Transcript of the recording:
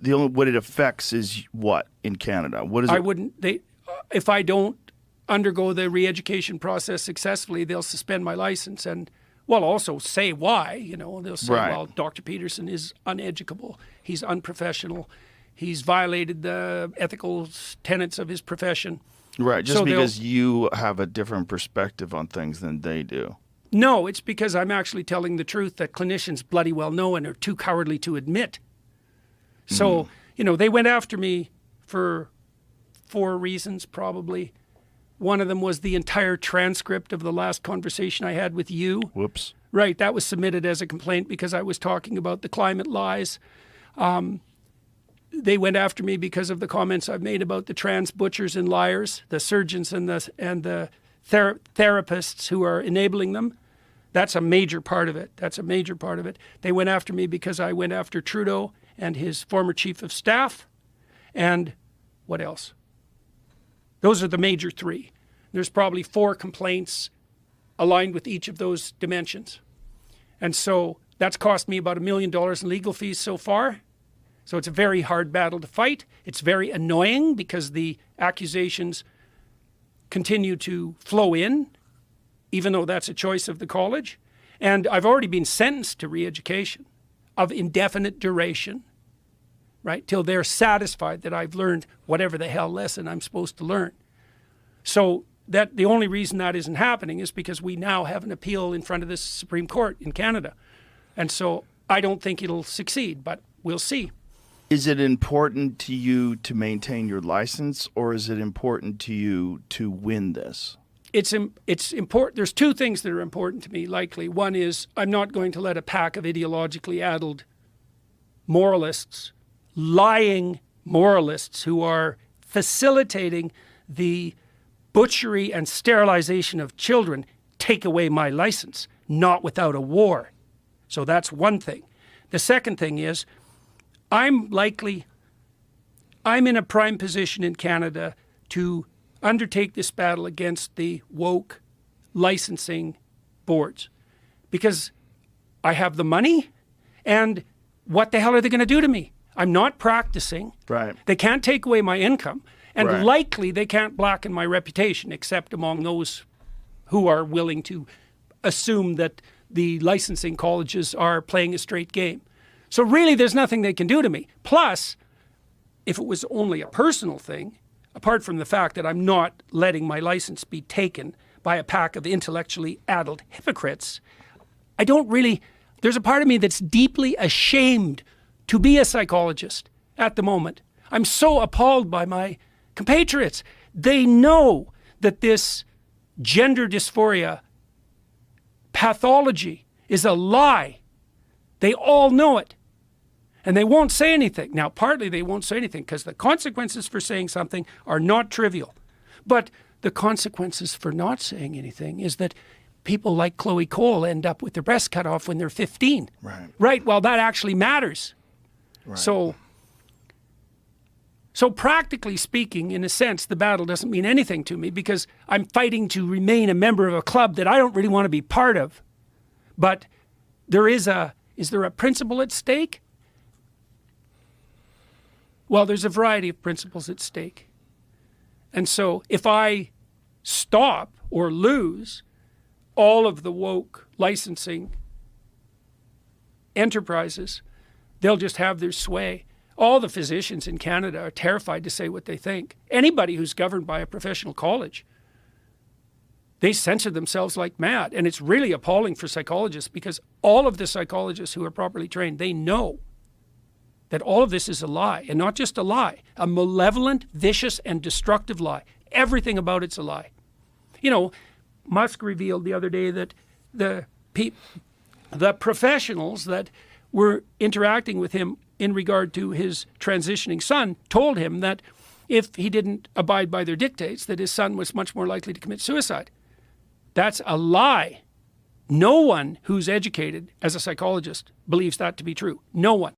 what it affects is what in Canada? What is it? I wouldn't. If I don't undergo the re-education process successfully, they'll suspend my license and, well, also say why. You know, they'll say, Right. well, Dr. Peterson is uneducable. He's unprofessional. He's violated the ethical tenets of his profession. Right, just So because you have a different perspective on things than they do. No, it's because I'm actually telling the truth that clinicians bloody well know and are too cowardly to admit. So, you know, they went after me for 4 reasons, probably. One of them was the entire transcript of the last conversation I had with you. Whoops. Right, that was submitted as a complaint because I was talking about the climate lies. They went after me because of the comments I've made about the trans butchers and liars, the surgeons and the therapists who are enabling them. That's a major part of it. That's a major part of it. They went after me because I went after Trudeau and his former chief of staff. And what else? Those are the major 3. There's probably 4 complaints aligned with each of those dimensions. And so that's cost me about $1 million in legal fees so far. So it's a very hard battle to fight. It's very annoying because the accusations continue to flow in, even though that's a choice of the college. And I've already been sentenced to re-education of indefinite duration, right, till they're satisfied that I've learned whatever the hell lesson I'm supposed to learn. So that the only reason that isn't happening is because we now have an appeal in front of the Supreme Court in Canada. And so I don't think it'll succeed, but we'll see. Is it important to you to maintain your license, or is it important to you to win this? It's important. There's 2 things that are important to me, likely. One is I'm not going to let a pack of ideologically addled moralists, lying moralists who are facilitating the butchery and sterilization of children take away my license, not without a war. So that's one thing. The second thing is I'm in a prime position in Canada to undertake this battle against the woke licensing boards because I have the money, and what the hell are they going to do to me? I'm not practicing. Right. They can't take away my income, and Right. likely they can't blacken my reputation except among those who are willing to assume that the licensing colleges are playing a straight game. So really, there's nothing they can do to me. Plus, if it was only a personal thing, apart from the fact that I'm not letting my license be taken by a pack of intellectually addled hypocrites, I don't really, there's a part of me that's deeply ashamed to be a psychologist at the moment. I'm so appalled by my compatriots. They know that this gender dysphoria pathology is a lie. They all know it. And they won't say anything. Now, partly they won't say anything because the consequences for saying something are not trivial. But the consequences for not saying anything is that people like Chloe Cole end up with their breasts cut off when they're 15. Right. Right, well, that actually matters. Right. So practically speaking, in a sense, the battle doesn't mean anything to me because I'm fighting to remain a member of a club that I don't really want to be part of. But is there a principle at stake? Well, there's a variety of principles at stake. And so if I stop or lose all of the woke licensing enterprises, they'll just have their sway. All the physicians in Canada are terrified to say what they think. Anybody who's governed by a professional college, they censor themselves like mad. And it's really appalling for psychologists because all of the psychologists who are properly trained, they know that all of this is a lie, and not just a lie, a malevolent, vicious, and destructive lie. Everything about it's a lie. You know, Musk revealed the other day that the professionals that were interacting with him in regard to his transitioning son told him that if he didn't abide by their dictates, that his son was much more likely to commit suicide. That's a lie. No one who's educated as a psychologist believes that to be true. No one.